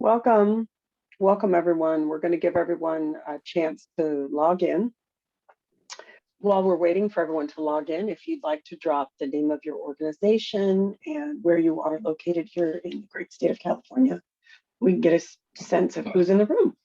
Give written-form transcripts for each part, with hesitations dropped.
Welcome. Welcome, everyone. We're going to give everyone a chance to log in. While we're waiting for everyone to log in, if you'd like to drop the name of your organization and where you are located here in the great state of California, we can get a sense of who's in the room.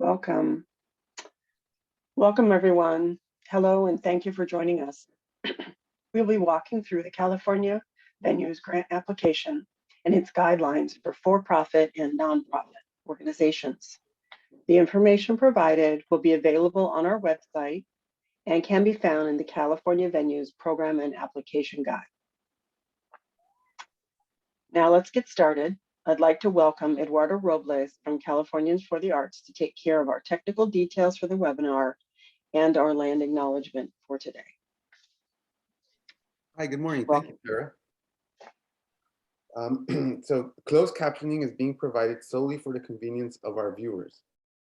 Welcome. Welcome, everyone. Hello, and thank you for joining us. We'll be walking through the California Venues Grant application and its guidelines for-profit and nonprofit organizations. The information provided will be available on our website and can be found in the California Venues Program and Application Guide. Now let's get started. I'd like to welcome Eduardo Robles from Californians for the Arts to take care of our technical details for the webinar and our land acknowledgement for today. Hi, good morning. Thank you, Sarah. So closed captioning is being provided solely for the convenience of our viewers.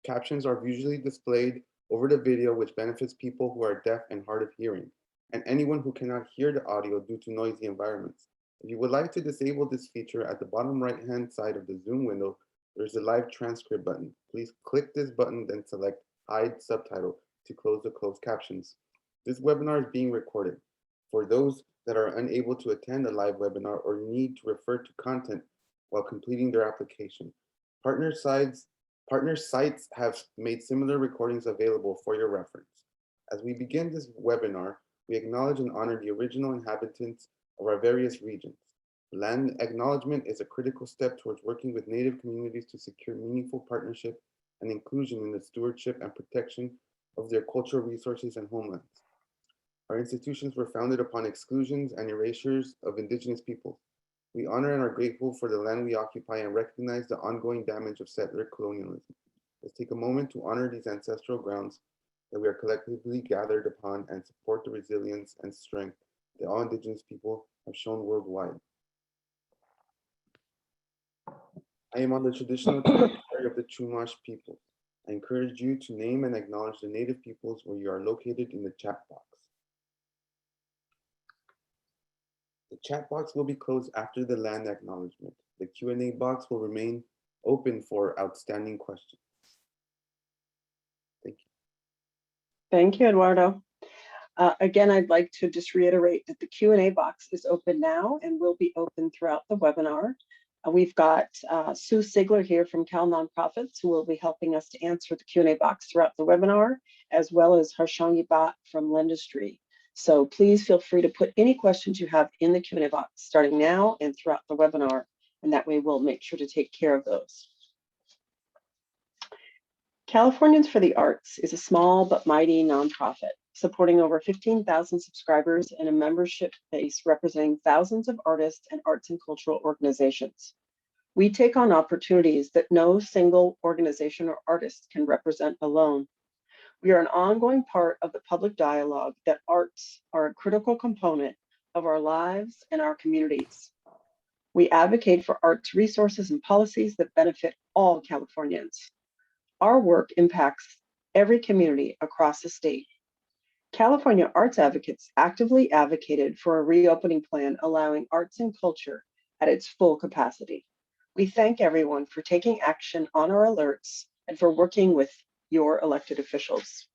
Captions are visually displayed over the video, which benefits people who are deaf and hard of hearing, and anyone who cannot hear the audio due to noisy environments. If you would like to disable this feature, at the bottom right-hand side of the Zoom window, there's a live transcript button. Please click this button, then select Hide Subtitle to close the closed captions. This webinar is being recorded. For those that are unable to attend a live webinar or need to refer to content while completing their application, partner sites have made similar recordings available for your reference. As we begin this webinar, we acknowledge and honor the original inhabitants of our various regions. Land acknowledgement is a critical step towards working with Native communities to secure meaningful partnership and inclusion in the stewardship and protection of their cultural resources and homelands. Our institutions were founded upon exclusions and erasures of indigenous peoples. We honor and are grateful for the land we occupy and recognize the ongoing damage of settler colonialism. Let's take a moment to honor these ancestral grounds that we are collectively gathered upon and support the resilience and strength that all indigenous people have shown worldwide. I am on the traditional territory of the Chumash people. I encourage you to name and acknowledge the Native peoples where you are located in the chat box. The chat box will be closed after the land acknowledgement. The Q&A box will remain open for outstanding questions. Thank you. Thank you, Eduardo. Again, I'd like to just reiterate that the Q&A box is open now and will be open throughout the webinar. We've got Sue Sigler here from Cal Nonprofits, who will be helping us to answer the Q&A box throughout the webinar, as well as Harshangi Bhatt from Lendistry. So please feel free to put any questions you have in the Q&A box starting now and throughout the webinar, and that way we'll make sure to take care of those. Californians for the Arts is a small but mighty nonprofit supporting over 15,000 subscribers and a membership base representing thousands of artists and arts and cultural organizations. We take on opportunities that no single organization or artist can represent alone. We are an ongoing part of the public dialogue that arts are a critical component of our lives and our communities. We advocate for arts resources and policies that benefit all Californians. Our work impacts every community across the state. California arts advocates actively advocated for a reopening plan allowing arts and culture at its full capacity. We thank everyone for taking action on our alerts and for working with your elected officials.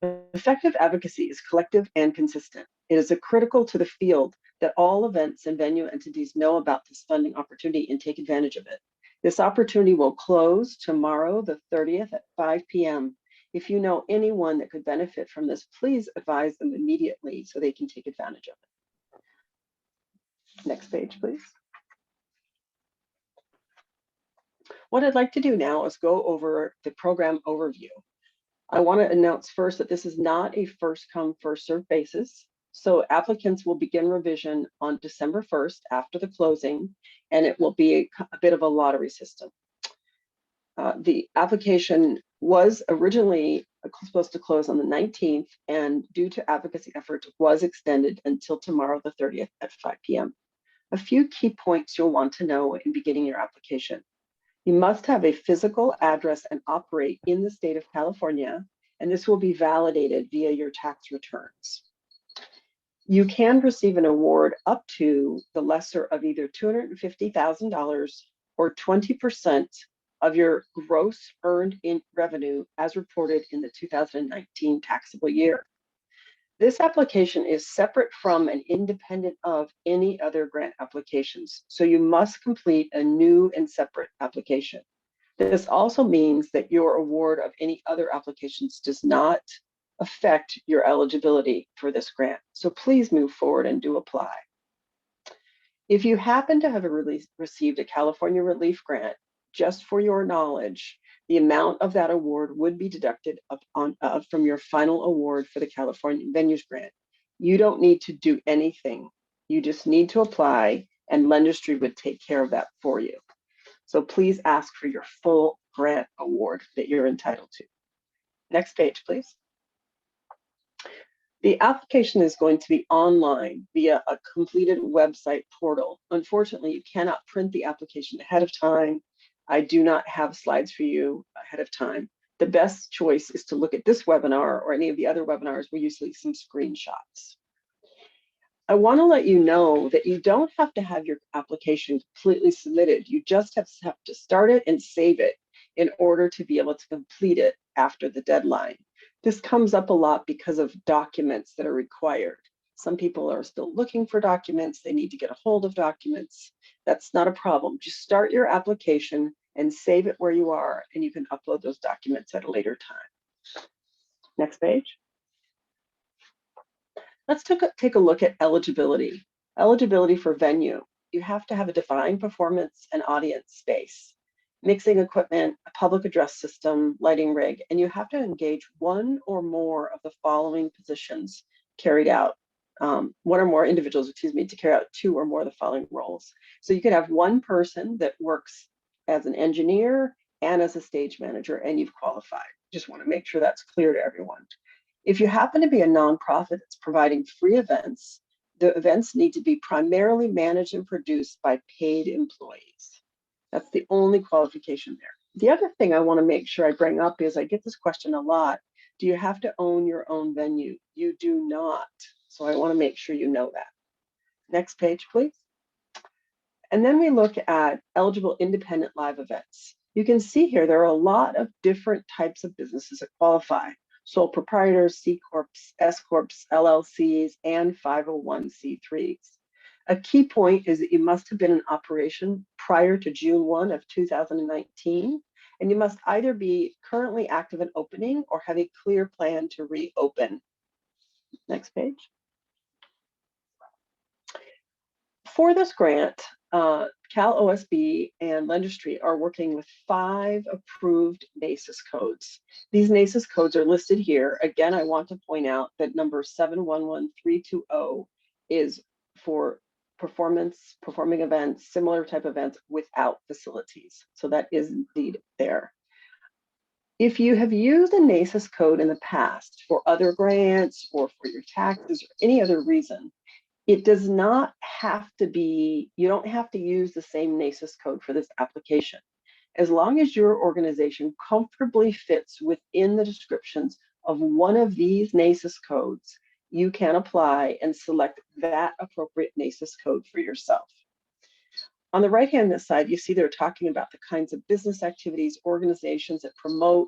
Effective advocacy is collective and consistent. It is critical to the field that all events and venue entities know about this funding opportunity and take advantage of it. This opportunity will close tomorrow, the 30th at 5 p.m. If you know anyone that could benefit from this, please advise them immediately so they can take advantage of it. Next page, please. What I'd like to do now is go over the program overview. I want to announce first that this is not a first come, first served basis. So applicants will begin revision on December 1st after the closing, and it will be a bit of a lottery system. The application was originally supposed to close on the 19th, and due to advocacy efforts, was extended until tomorrow, the 30th at 5 p.m. A few key points you'll want to know in beginning your application. You must have a physical address and operate in the state of California, and this will be validated via your tax returns. You can receive an award up to the lesser of either $250,000 or 20% of your gross earned in revenue as reported in the 2019 taxable year. This application is separate from and independent of any other grant applications, so you must complete a new and separate application. This also means that your award of any other applications does not affect your eligibility for this grant. So please move forward and do apply. If you happen to have received a California relief grant, just for your knowledge, the amount of that award would be deducted from your final award for the California Venues Grant. You don't need to do anything. You just need to apply, and Lendistry would take care of that for you. So please ask for your full grant award that you're entitled to. Next page, please. The application is going to be online via a completed website portal. Unfortunately, you cannot print the application ahead of time. I do not have slides for you ahead of time. The best choice is to look at this webinar or any of the other webinars where you see some screenshots. I want to let you know that you don't have to have your application completely submitted. You just have to start it and save it in order to be able to complete it after the deadline. This comes up a lot because of documents that are required. Some people are still looking for documents. They need to get a hold of documents. That's not a problem. Just start your application and save it where you are, and you can upload those documents at a later time. Next page. Let's take a look at eligibility. Eligibility for venue. You have to have a defined performance and audience space, mixing equipment, a public address system, lighting rig, and you have to engage one or more of the following positions carried out. One or more individuals, to carry out two or more of the following roles. So you could have one person that works as an engineer and as a stage manager, and you've qualified. Just want to make sure that's clear to everyone. If you happen to be a nonprofit that's providing free events, the events need to be primarily managed and produced by paid employees. That's the only qualification there. The other thing I want to make sure I bring up is I get this question a lot. Do you have to own your own venue? You do not. So I want to make sure you know that. Next page, please. And then we look at eligible independent live events. You can see here there are a lot of different types of businesses that qualify. Sole proprietors, C Corps, S Corps, LLCs, and 501c3s. A key point is that you must have been in operation prior to June 1 of 2019, and you must either be currently active and opening or have a clear plan to reopen. Next page. For this grant, Cal OSB and Lendistry are working with 5 approved NACIS codes. These NACIS codes are listed here. Again, I want to point out that number 711320 is for performing events, similar type events without facilities. So that is indeed there. If you have used a NACIS code in the past for other grants or for your taxes or any other reason, it does not have to be, you don't have to use the same NACIS code for this application. As long as your organization comfortably fits within the descriptions of one of these NACIS codes, you can apply and select that appropriate NACIS code for yourself. On the right-hand side, you see they're talking about the kinds of business activities, organizations that promote,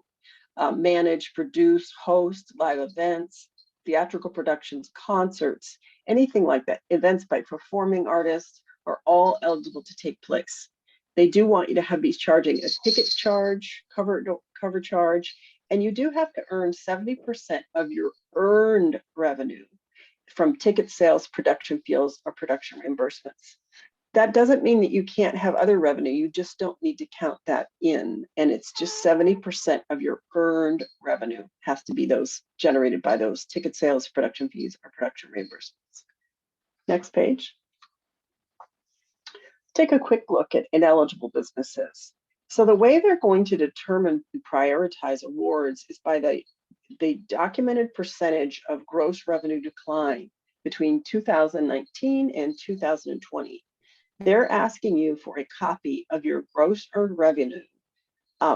manage, produce, host live events, theatrical productions, concerts, anything like that. Events by performing artists are all eligible to take place. They do want you to be charging a ticket charge, cover charge, and you do have to earn 70% of your earned revenue from ticket sales, production fees, or production reimbursements. That doesn't mean that you can't have other revenue. You just don't need to count that in. And it's just 70% of your earned revenue has to be those generated by those ticket sales, production fees, or production reimbursements. Next page. Take a quick look at ineligible businesses. So the way they're going to determine and prioritize awards is by the documented percentage of gross revenue decline between 2019 and 2020. They're asking you for a copy of your gross earned revenue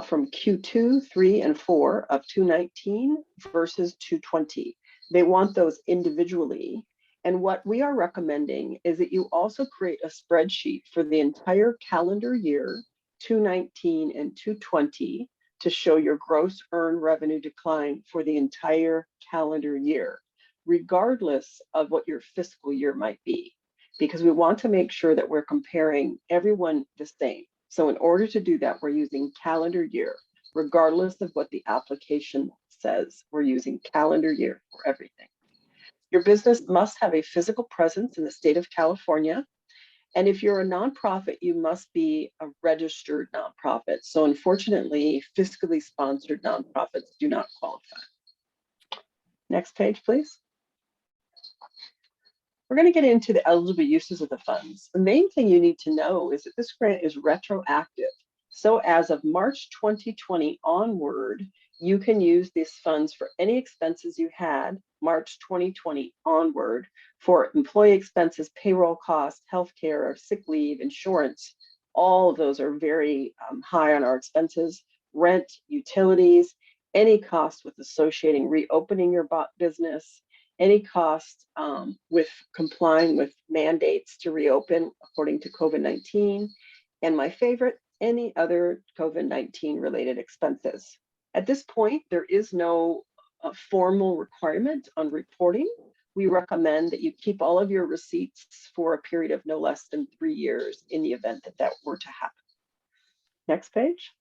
from Q2, 3, and 4 of 2019 versus 2020. They want those individually. And what we are recommending is that you also create a spreadsheet for the entire calendar year, 2019 and 2020, to show your gross earned revenue decline for the entire calendar year, regardless of what your fiscal year might be, because we want to make sure that we're comparing everyone the same. So in order to do that, we're using calendar year, regardless of what the application says. We're using calendar year for everything. Your business must have a physical presence in the state of California. And if you're a nonprofit, you must be a registered nonprofit. So unfortunately, fiscally sponsored nonprofits do not qualify. Next page, please. We're going to get into the eligible uses of the funds. The main thing you need to know is that this grant is retroactive. So as of March 2020 onward, you can use these funds for any expenses you had March 2020 onward for employee expenses, payroll costs, healthcare, sick leave, insurance. All of those are very high on our expenses, rent, utilities, any cost with associating reopening your business, any cost with complying with mandates to reopen according to COVID-19, and my favorite, any other COVID-19 related expenses. At this point, there is no formal requirement on reporting. We recommend that you keep all of your receipts for a period of no less than 3 years in the event that that were to happen. Next page.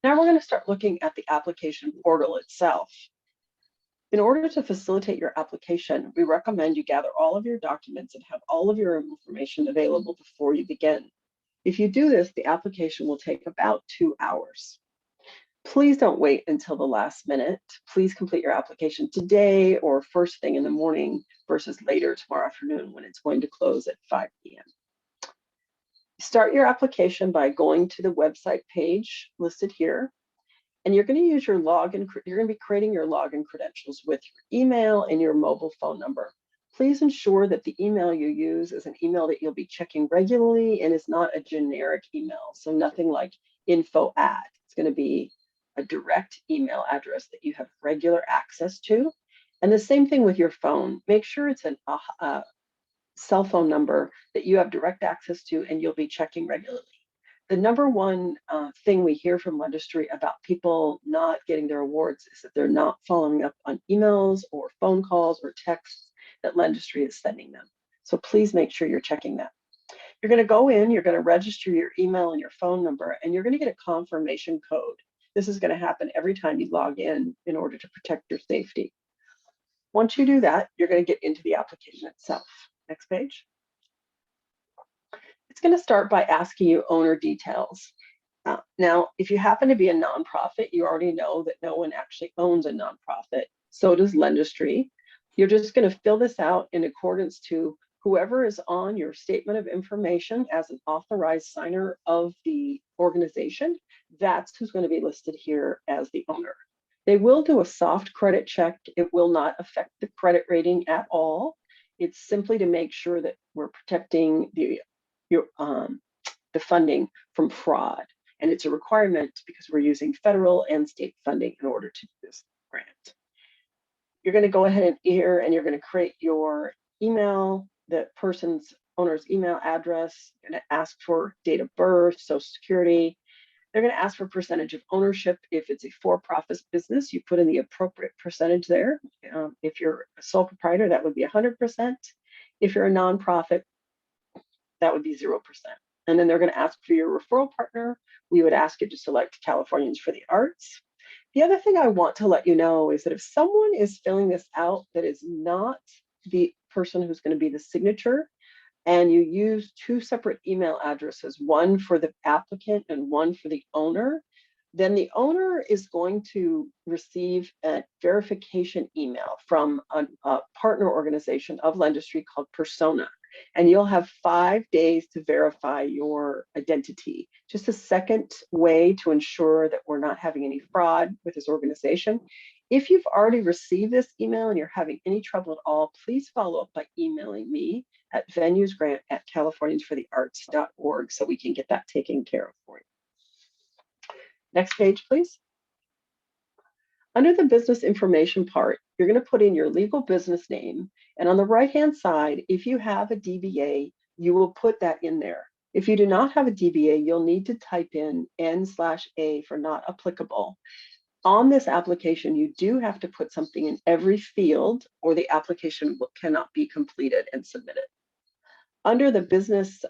Now we're going to start looking at the application portal itself. In order to facilitate your application, we recommend you gather all of your documents and have all of your information available before you begin. If you do this, the application will take about 2 hours. Please don't wait until the last minute. Please complete your application today or first thing in the morning versus later tomorrow afternoon when it's going to close at 5 p.m. Start your application by going to the website page listed here. And you're going to use your login. You're going to be creating your login credentials with your email and your mobile phone number. Please ensure that the email you use is an email that you'll be checking regularly and is not a generic email. So nothing like info@. It's going to be a direct email address that you have regular access to. And the same thing with your phone. Make sure it's a cell phone number that you have direct access to and you'll be checking regularly. The number one thing we hear from Lendistry about people not getting their awards is that they're not following up on emails or phone calls or texts that Lendistry is sending them. So please make sure you're checking that. You're going to go in, you're going to register your email and your phone number, and you're going to get a confirmation code. This is going to happen every time you log in order to protect your safety. Once you do that, you're going to get into the application itself. Next page. It's going to start by asking you owner details. Now, if you happen to be a nonprofit, you already know that no one actually owns a nonprofit. So does Lendistry. You're just going to fill this out in accordance to whoever is on your statement of information as an authorized signer of the organization. That's who's going to be listed here as the owner. They will do a soft credit check. It will not affect the credit rating at all. It's simply to make sure that we're protecting the funding from fraud. And it's a requirement because we're using federal and state funding in order to do this grant. You're going to go ahead and here and you're going to create your email, the person's owner's email address. You're going to ask for date of birth, social security. They're going to ask for percentage of ownership. If it's a for-profit business, you put in the appropriate percentage there. If you're a sole proprietor, that would be 100%. If you're a nonprofit, that would be 0%. And then they're going to ask for your referral partner. We would ask you to select Californians for the Arts. The other thing I want to let you know is that if someone is filling this out that is not the person who's going to be the signature, and you use two separate email addresses, one for the applicant and one for the owner, then the owner is going to receive a verification email from a partner organization of Lendistry called Persona. And you'll have 5 days to verify your identity. Just a second way to ensure that we're not having any fraud with this organization. If you've already received this email and you're having any trouble at all, please follow up by emailing me at venuesgrant@californiansforthearts.org so we can get that taken care of for you. Next page, please. Under the business information part, you're going to put in your legal business name. And on the right-hand side, if you have a DBA, you will put that in there. If you do not have a DBA, you'll need to type in N/A for not applicable. On this application, you do have to put something in every field or the application cannot be completed and submitted. Under the business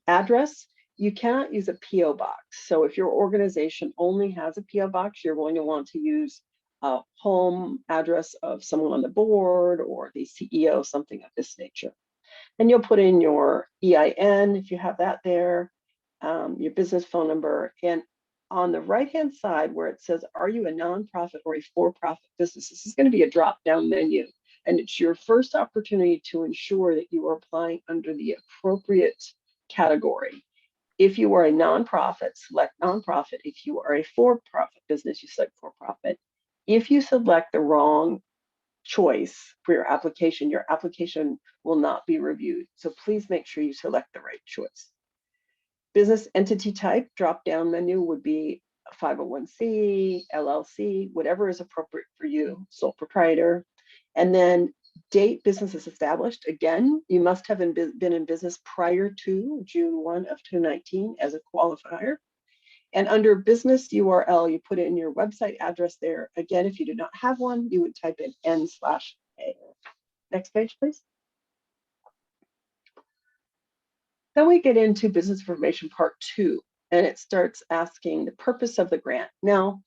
address, you cannot use a PO box. So if your organization only has a PO box, you're going to want to use a home address of someone on the board or the CEO, something of this nature. And you'll put in your EIN if you have that there, your business phone number. And on the right-hand side where it says, are you a nonprofit or a for-profit business? This is going to be a drop-down menu. And it's your first opportunity to ensure that you are applying under the appropriate category. If you are a nonprofit, select nonprofit. If you are a for-profit business, you select for-profit. If you select the wrong choice for your application will not be reviewed. So please make sure you select the right choice. Business entity type drop-down menu would be 501c, LLC, whatever is appropriate for you, sole proprietor. And then date business is established. Again, you must have been in business prior to June 1 of 2019 as a qualifier. And under business URL, you put in your website address there. Again, if you do not have one, you would type in N/A. Next page, please. Then we get into business information part 2, and it starts asking the purpose of the grant. Now,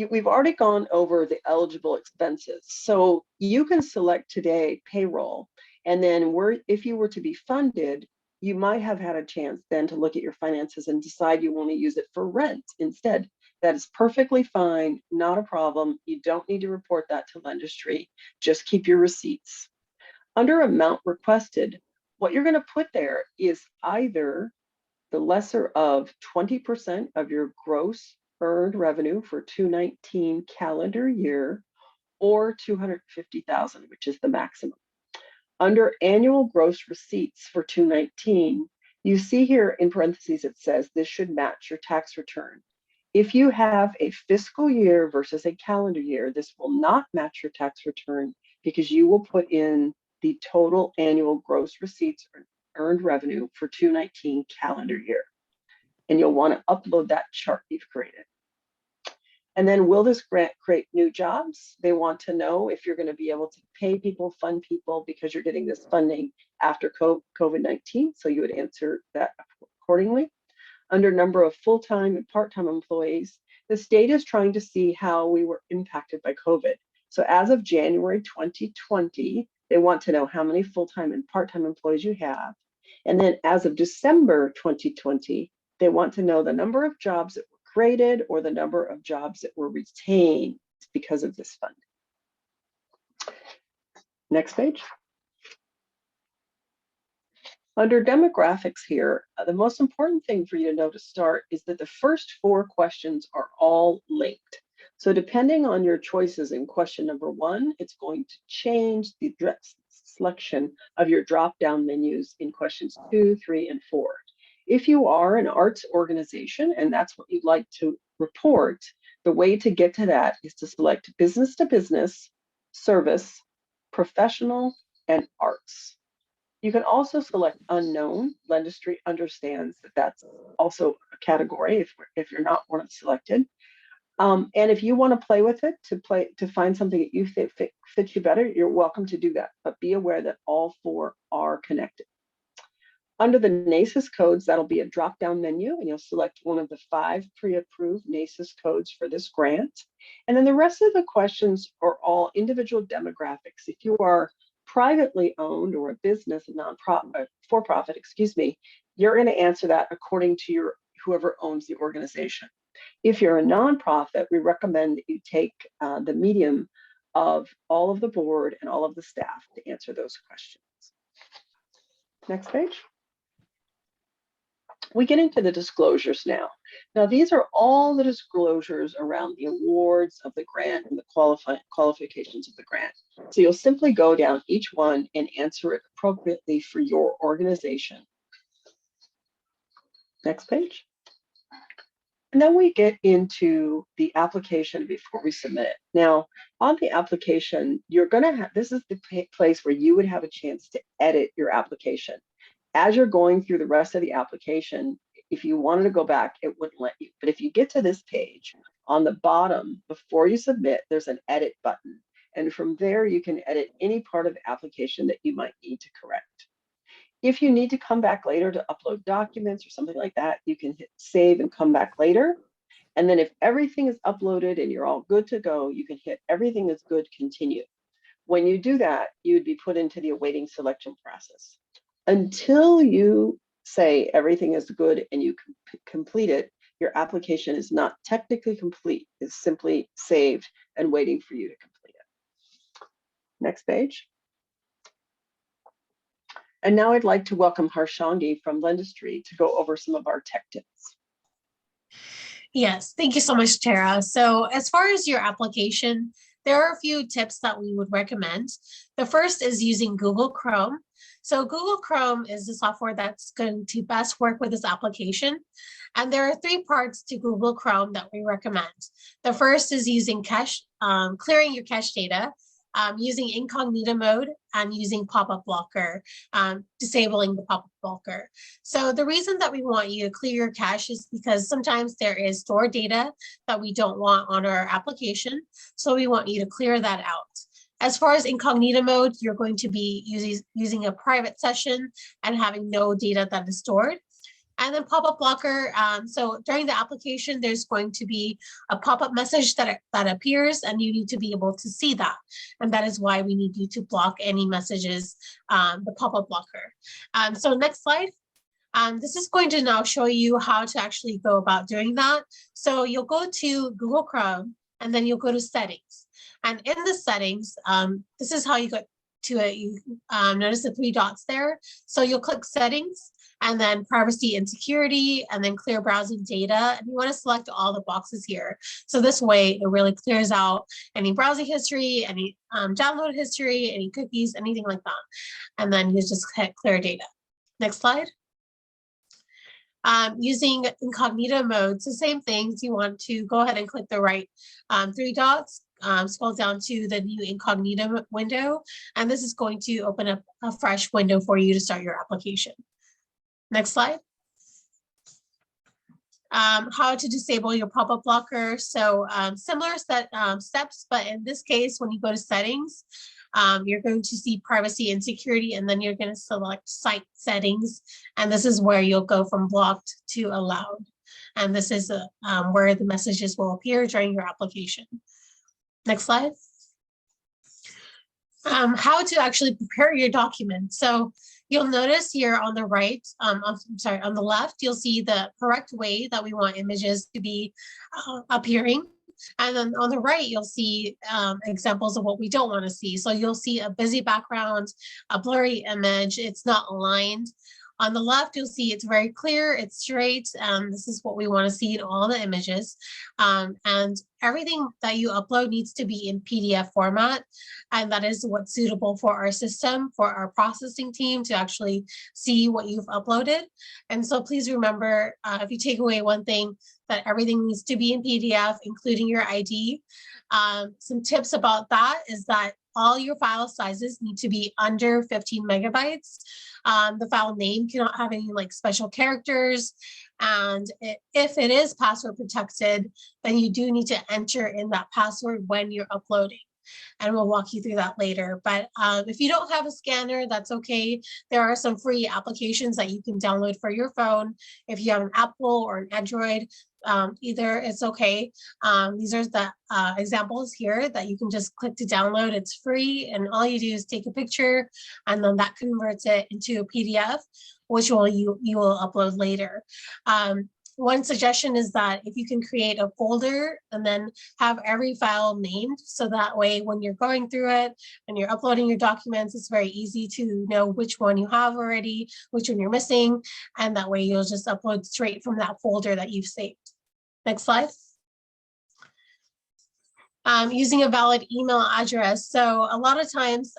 we've already gone over the eligible expenses. So you can select today payroll, and then if you were to be funded, you might have had a chance then to look at your finances and decide you want to use it for rent instead. That is perfectly fine, not a problem. You don't need to report that to Lendistry. Just keep your receipts. Under amount requested, what you're going to put there is either the lesser of 20% of your gross earned revenue for 2019 calendar year, or 250,000, which is the maximum. Under annual gross receipts for 2019, you see here in parentheses, it says this should match your tax return. If you have a fiscal year versus a calendar year, this will not match your tax return because you will put in the total annual gross receipts or earned revenue for 2019 calendar year. And you'll want to upload that chart you've created. And then will this grant create new jobs? They want to know if you're going to be able to pay people, fund people, because you're getting this funding after COVID-19. So you would answer that accordingly. Under number of full-time and part-time employees, the state is trying to see how we were impacted by COVID. So as of January 2020, they want to know how many full-time and part-time employees you have. And then as of December 2020, they want to know the number of jobs that were created or the number of jobs that were retained because of this funding. Next page. Under demographics here, the most important thing for you to know to start is that the first 4 questions are all linked. So depending on your choices in question number 1, it's going to change the selection of your drop-down menus in questions 2, 3, and 4. If you are an arts organization and that's what you'd like to report, the way to get to that is to select business to business, service, professional, and arts. You can also select unknown. Lendistry understands that that's also a category if you're not one selected. And if you want to play with it to find something that you think fits you better, you're welcome to do that. But be aware that all 4 are connected. Under the NACIS codes, that'll be a drop-down menu, and you'll select one of the 5 pre-approved NACIS codes for this grant. And then the rest of the questions are all individual demographics. If you are privately owned or a business, a non-profit, for-profit, excuse me, you're going to answer that according to whoever owns the organization. If you're a nonprofit, we recommend that you take the medium of all of the board and all of the staff to answer those questions. Next page. We get into the disclosures now. Now, these are all the disclosures around the awards of the grant and the qualifications of the grant. So you'll simply go down each one and answer it appropriately for your organization. Next page. And then we get into the application before we submit it. Now, on the application, you're going to have, this is the place where you would have a chance to edit your application. As you're going through the rest of the application, if you wanted to go back, it wouldn't let you. But if you get to this page, on the bottom, before you submit, there's an edit button. And from there, you can edit any part of the application that you might need to correct. If you need to come back later to upload documents or something like that, you can hit save and come back later. And then if everything is uploaded and you're all good to go, you can hit everything is good, continue. When you do that, you would be put into the awaiting selection process. Until you say everything is good and you complete it, your application is not technically complete. It's simply saved and waiting for you to complete it. Next page. And now I'd like to welcome Harshangi from Lendistry to go over some of our tech tips. Yes, thank you so much, Tara. So as far as your application, there are a few tips that we would recommend. The first is using Google Chrome. So Google Chrome is the software that's going to best work with this application. And there are 3 parts to Google Chrome that we recommend. The first is using cache, clearing your cache data, using incognito mode, and using pop-up blocker, disabling the pop-up blocker. So the reason that we want you to clear your cache is because sometimes there is stored data that we don't want on our application. So we want you to clear that out. As far as incognito mode, you're going to be using a private session and having no data that is stored. And then pop-up blocker, so during the application, there's going to be a pop-up message that appears, and you need to be able to see that. And that is why we need you to block any messages, the pop-up blocker. So next slide. This is going to now show you how to actually go about doing that. So you'll go to Google Chrome, and then you'll go to settings. And in the settings, this is how you get to it. You notice the 3 dots there. So you'll click settings, and then privacy and security, and then clear browsing data. And you want to select all the boxes here. So this way it really clears out any browsing history, any download history, any cookies, anything like that. And then you just hit clear data. Next slide. Using incognito mode, it's the same things. You want to go ahead and click the right 3 dots, scroll down to the new incognito window, and this is going to open up a fresh window for you to start your application. Next slide. How to disable your pop-up blocker. So similar steps, but in this case, when you go to settings, you're going to see privacy and security, and then you're going to select site settings. And this is where you'll go from blocked to allowed. And this is where the messages will appear during your application. Next slide. How to actually prepare your document. So you'll notice here on the right, on the left, you'll see the correct way that we want images to be appearing. And then on the right, you'll see examples of what we don't want to see. So you'll see a busy background, a blurry image, it's not aligned. On the left, you'll see it's very clear, it's straight. This is what we want to see in all the images. And everything that you upload needs to be in PDF format. And that is what's suitable for our system, for our processing team to actually see what you've uploaded. And so please remember, if you take away one thing, that everything needs to be in PDF, including your ID. Some tips about that is that all your file sizes need to be under 15 megabytes. The file name cannot have any like special characters. And if it is password protected, then you do need to enter in that password when you're uploading. And we'll walk you through that later. But if you don't have a scanner, that's okay. There are some free applications that you can download for your phone. If you have an Apple or an Android, either it's okay. These are the examples here that you can just click to download. It's free, and all you do is take a picture, and then that converts it into a PDF, which you will upload later. One suggestion is that if you can create a folder and then have every file named, so that way when you're going through it and you're uploading your documents, it's very easy to know which one you have already, which one you're missing, and that way you'll just upload straight from that folder that you've saved. Next slide. Using a valid email address. So a lot of times,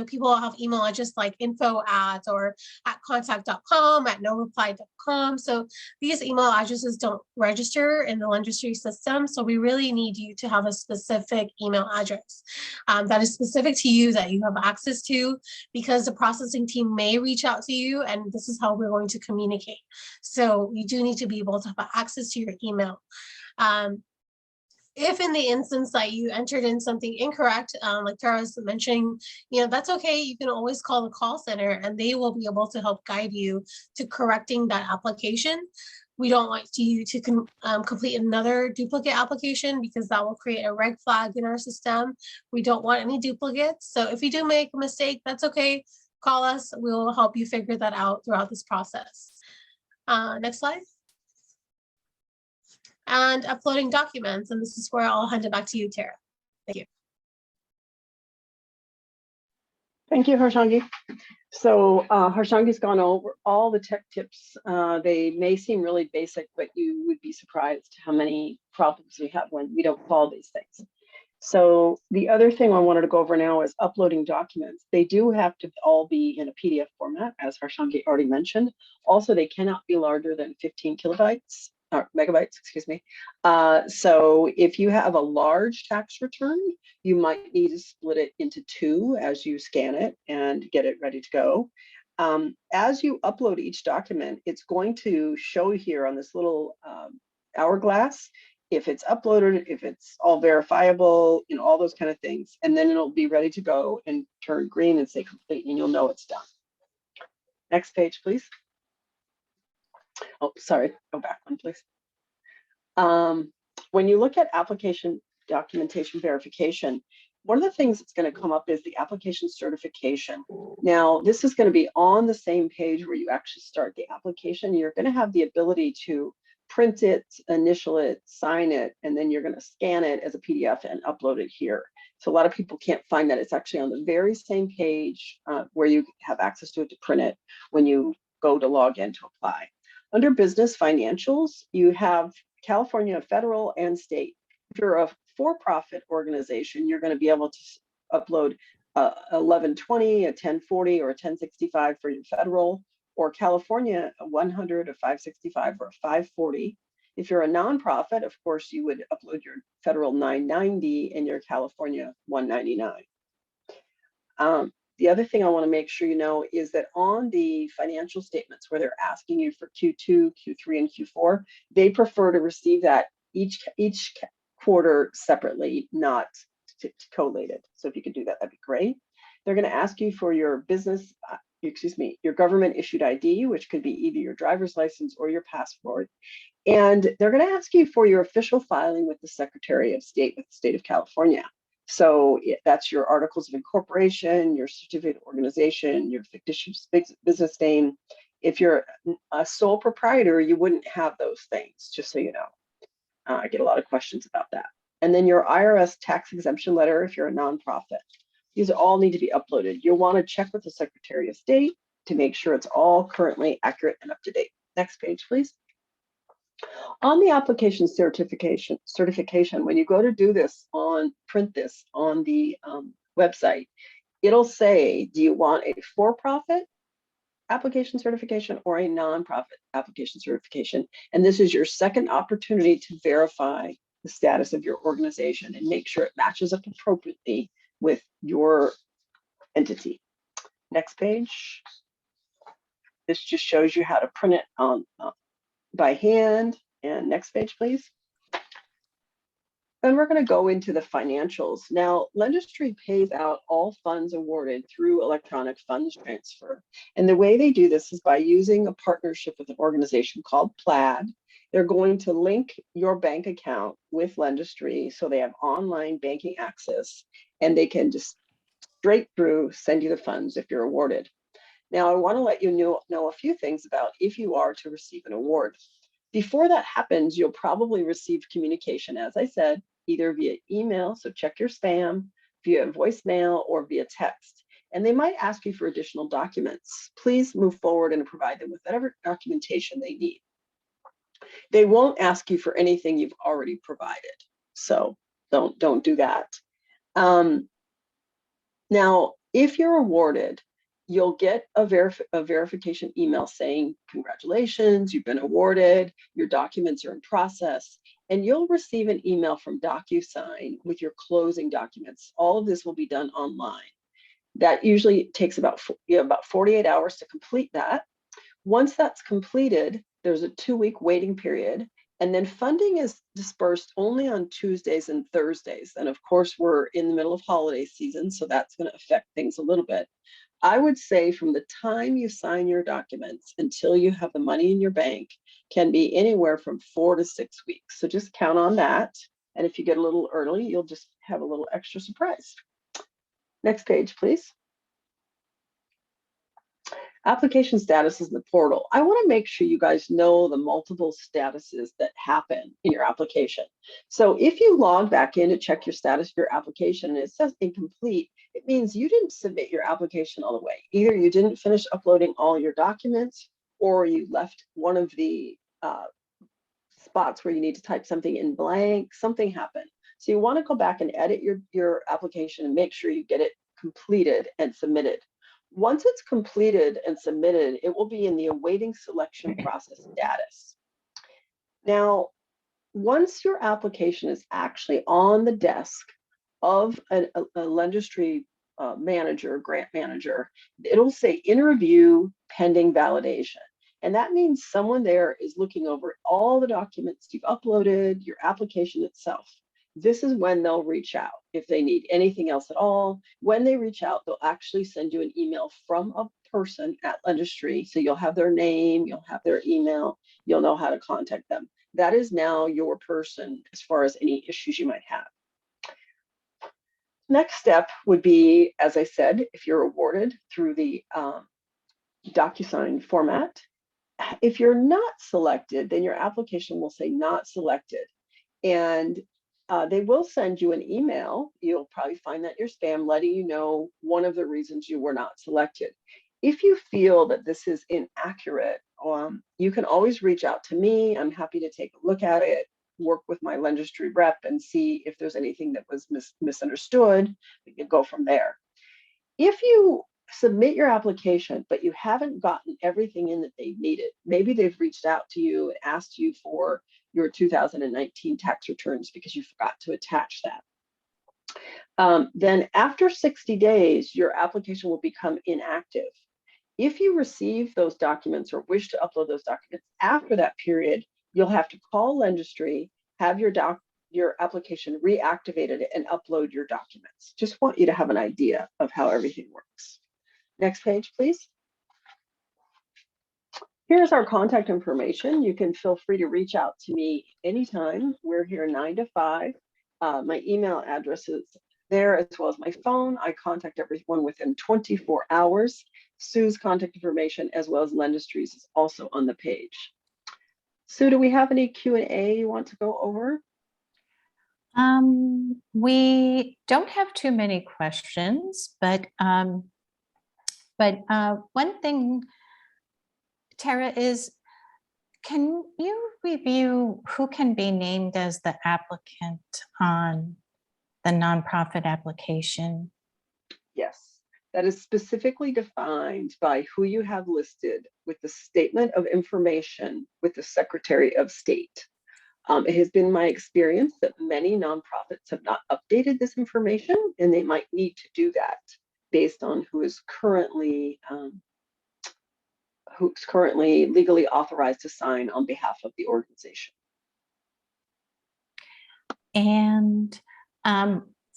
people have email address like info at or at contact.com, at noreply.com. So these email addresses don't register in the Lendistry system. So we really need you to have a specific email address that is specific to you, that you have access to, because the processing team may reach out to you, and this is how we're going to communicate. So you do need to be able to have access to your email. If in the instance that you entered in something incorrect, like Tara was mentioning, that's okay. You can always call the call center and they will be able to help guide you to correcting that application. We don't want you to complete another duplicate application, because that will create a red flag in our system. We don't want any duplicates. So if you do make a mistake, that's okay. Call us. We'll help you figure that out throughout this process. Next slide. And uploading documents. And this is where I'll hand it back to you, Tara. Thank you. Thank you, Harshangi. So Harshangi's gone over all the tech tips. They may seem really basic, but you would be surprised how many problems we have when we don't follow these things. So the other thing I wanted to go over now is uploading documents. They do have to all be in a PDF format, as Harshangi already mentioned. Also, they cannot be larger than 15 kilobytes. Megabytes, excuse me. So if you have a large tax return, you might need to split it into two as you scan it and get it ready to go. As you upload each document, it's going to show here on this little hourglass if it's uploaded, if it's all verifiable, all those kind of things. And then it'll be ready to go and turn green and say complete, and you'll know it's done. Next page, please. Oh, sorry, go back one, please. When you look at application documentation verification, one of the things that's going to come up is the application certification. Now, this is going to be on the same page where you actually start the application. You're going to have the ability to print it, initial it, sign it, and then you're going to scan it as a PDF and upload it here. So a lot of people can't find that. It's actually on the very same page where you have access to it to print it when you go to log in to apply. Under business financials, you have California federal and state. If you're a for-profit organization, you're going to be able to upload 1120, a 1040, or a 1065 for your federal, or California a 100, a 565, or a 540. If you're a nonprofit, of course, you would upload your federal 990 and your California 199. The other thing I want to make sure you know is that on the financial statements where they're asking you for Q2, Q3, and Q4, they prefer to receive that each quarter separately, not collated. So if you could do that, that'd be great. They're going to ask you for your business, your government issued ID, which could be either your driver's license or your passport. And they're going to ask you for your official filing with the Secretary of State with the state of California. So that's your articles of incorporation, your certificate of organization, your fictitious business name. If you're a sole proprietor, you wouldn't have those things, just so you know. I get a lot of questions about that. And then your IRS tax exemption letter if you're a nonprofit. These all need to be uploaded. You'll want to check with the Secretary of State to make sure it's all currently accurate and up to date. Next page, please. On the application certification, when you go to do this print this on the website, it'll say, do you want a for-profit application certification or a nonprofit application certification? And this is your second opportunity to verify the status of your organization and make sure it matches up appropriately with your entity. Next page. This just shows you how to print it on by hand. And next page, please. Then we're going to go into the financials. Now, Lendistry pays out all funds awarded through electronic funds transfer. And the way they do this is by using a partnership with an organization called PLAD. They're going to link your bank account with Lendistry so they have online banking access, and they can just straight through send you the funds if you're awarded. Now, I want to let you know a few things about if you are to receive an award. Before that happens, you'll probably receive communication, as I said, either via email, so check your spam, via voicemail, or via text. And they might ask you for additional documents. Please move forward and provide them with whatever documentation they need. They won't ask you for anything you've already provided, so don't do that. Now, if you're awarded, you'll get a verification email saying, congratulations, you've been awarded, your documents are in process, and you'll receive an email from DocuSign with your closing documents. All of this will be done online. That usually takes about 48 hours to complete that. Once that's completed, there's a 2-week waiting period, and then funding is dispersed only on Tuesdays and Thursdays. And of course, we're in the middle of holiday season, so that's going to affect things a little bit. I would say from the time you sign your documents until you have the money in your bank can be anywhere from 4 to 6 weeks. So just count on that. And if you get a little early, you'll just have a little extra surprise. Next page, please. Application status is in the portal. I want to make sure you guys know the multiple statuses that happen in your application. So if you log back in to check your status of your application and it says incomplete, it means you didn't submit your application all the way. Either you didn't finish uploading all your documents, or you left one of the spots where you need to type something in blank, something happened. So you want to go back and edit your application and make sure you get it completed and submitted. Once it's completed and submitted, it will be in the awaiting selection process status. Now, once your application is actually on the desk of a Lendistry manager, grant manager, it'll say in review pending validation. And that means someone there is looking over all the documents you've uploaded, your application itself. This is when they'll reach out if they need anything else at all. When they reach out, they'll actually send you an email from a person at Lendistry. So you'll have their name, you'll have their email, you'll know how to contact them. That is now your person as far as any issues you might have. Next step would be, as I said, if you're awarded through the DocuSign format. If you're not selected, then your application will say not selected. And they will send you an email. You'll probably find that in your spam, letting you know one of the reasons you were not selected. If you feel that this is inaccurate, you can always reach out to me. I'm happy to take a look at it, work with my Lendistry rep and see if there's anything that was misunderstood. We can go from there. If you submit your application, but you haven't gotten everything in that they needed, maybe they've reached out to you and asked you for your 2019 tax returns because you forgot to attach that. Then after 60 days, your application will become inactive. If you receive those documents or wish to upload those documents after that period, you'll have to call Lendistry, have your application reactivated, and upload your documents. Just want you to have an idea of how everything works. Next page, please. Here's our contact information. You can feel free to reach out to me anytime. We're here 9 to 5. My email address is there, as well as my phone. I contact everyone within 24 hours. Sue's contact information, as well as Lendistry's, is also on the page. Sue, do we have any Q&A you want to go over? We don't have too many questions, but one thing, Tara, is can you review who can be named as the applicant on the nonprofit application? Yes, that is specifically defined by who you have listed with the statement of information with the Secretary of State. It has been my experience that many nonprofits have not updated this information, and they might need to do that based on who's currently legally authorized to sign on behalf of the organization. And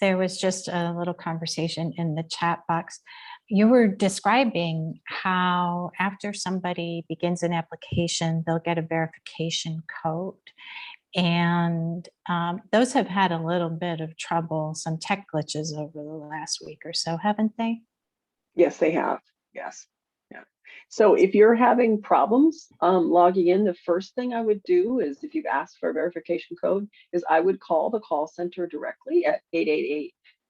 there was just a little conversation in the chat box. you were describing how after somebody begins an application, they'll get a verification code. And those have had a little bit of trouble, some tech glitches over the last week or so, haven't they? Yes, they have. Yes. Yeah. So if you're having problems logging in, the first thing I would do is, if you've asked for a verification code, is I would call the call center directly at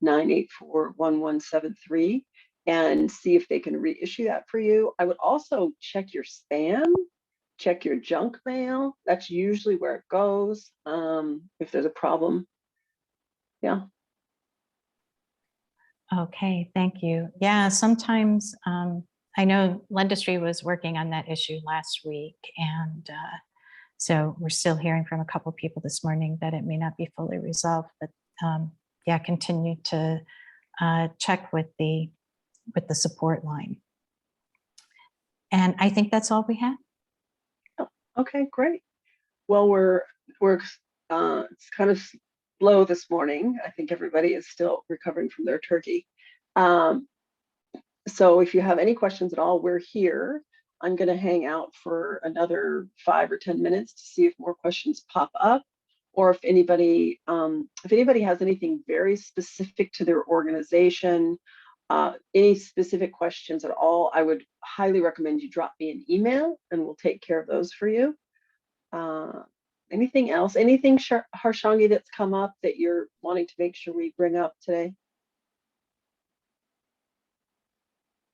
888-984-1173 and see if they can reissue that for you. I would also check your spam, check your junk mail. That's usually where it goes if there's a problem. Yeah. Okay, thank you. Yeah, sometimes I know Lendistry was working on that issue last week, and so we're still hearing from a couple of people this morning that it may not be fully resolved, but yeah, continue to check with the support line. And I think that's all we have. Oh, okay, great. Well, we're it's kind of slow this morning. I think everybody is still recovering from their turkey. So if you have any questions at all, we're here. I'm going to hang out for another 5 or 10 minutes to see if more questions pop up, or if anybody has anything very specific to their organization, any specific questions at all, I would highly recommend you drop me an email and we'll take care of those for you. Anything else? Anything, Harshangi, that's come up that you're wanting to make sure we bring up today?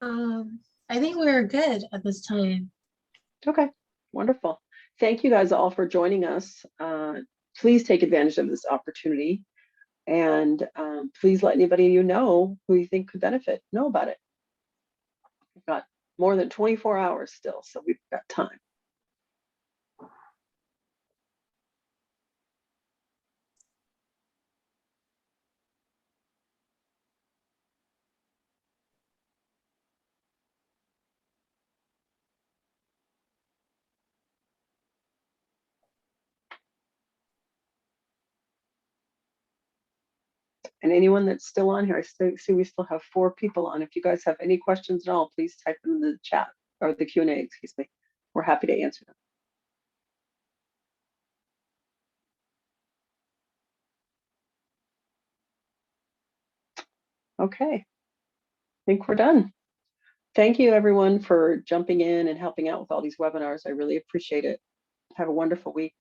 I think we're good at this time. Okay, wonderful. Thank you guys all for joining us. Please take advantage of this opportunity, and please let anybody you know who you think could benefit know about it. We've got more than 24 hours still, so we've got time. And anyone that's still on here, I see we still have 4 people on. If you guys have any questions at all, please type them in the chat or the Q&A, excuse me. We're happy to answer them. Okay, I think we're done. Thank you everyone for jumping in and helping out with all these webinars. I really appreciate it. Have a wonderful week.